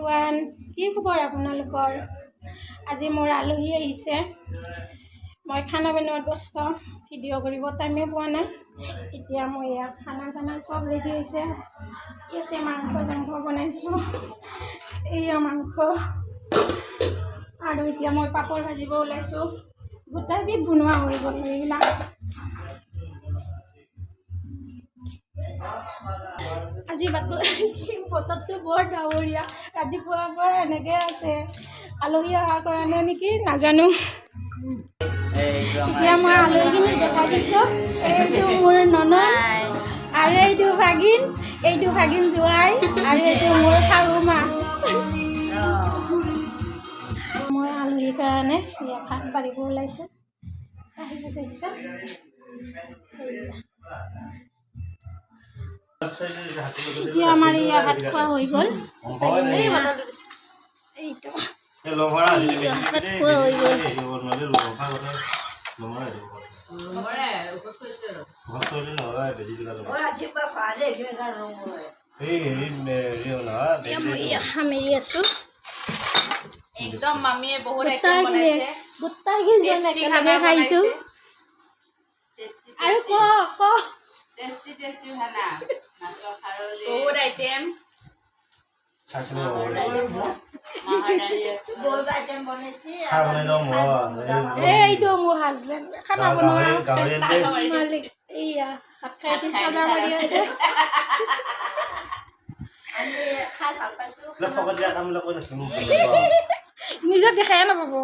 Everyone, কি খবৰ আপোনালোকৰ? আজি মোৰ আলহী আহিছে। মই খানা বনোৱাত ব্যস্ত, ভিডিঅ' কৰিব টাইমে পোৱা নাই। এতিয়া মই ইয়াত খানা চানা চব ৰেডি হৈছে। ইয়াতে মাংস বনাইছোঁ, এয়া মাংস, আৰু এতিয়া মই পাপৰ ভাজিব ওলাইছোঁ। গোটেইবিধ বনোৱা হৈ গ'ল এইবিলাক। আজি বতৰটো বৰ ডাৱৰীয়া, ৰাতিপুৱাৰ পৰা এনেকৈ আছে। আলহী অহাৰ কাৰণে নেকি নাজানো। এতিয়া মই আলহীখিনি দেখাই দিছোঁ। এইটো মোৰ ননদ, আৰু এইটো ভাগিন জোৱাই, আৰু এইটো মোৰ শাহু মা। মই আলহীৰ কাৰণে ইয়াত ভাত বাঢ়িব ওলাইছোঁ। বাহিৰত আহিছোঁ। এতিয়া আমাৰ ইয়াত ভাত খোৱা হৈ গ'ল। এইটো ভাত খোৱা হৈ গ'ল। সামৰি আছোঁ। একদম মামীয়ে বহুত আইটেম বনাইছে। গোটেইকেইজন একেলগে খাইছোঁ। আৰু টেষ্টি খানা, মাছৰ খাৰলি, বহুত আইটেম। এইটো মোৰ হাজবেণ্ড খানা বনোৱা মালিক। এইয়া ভাত খাই চাদা মাৰি আছে। নিজক দেখাই নাপাব।